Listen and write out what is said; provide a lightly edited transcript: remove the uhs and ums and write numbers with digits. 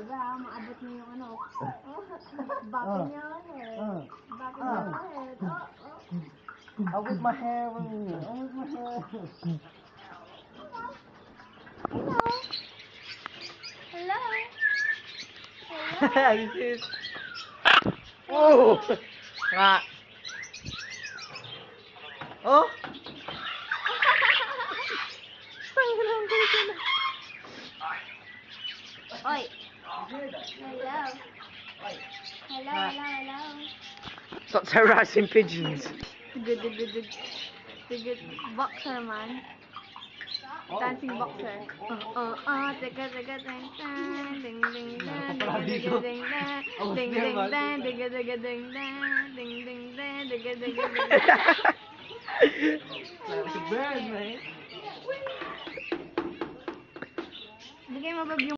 Diba, maabot mo yung ano. Bakit niya ang head. Bakit niya ang head. Oh, with my hair. Oh, with my hair. Hello. This is... Oh! Nga. Oh! Oi. Hello. Hello. Stop harassing pigeons. Good boxer man. Dancing boxer. Teka, ding ding ding ding ding ding ding ding ding. Like a bird, man. Bigay mo ba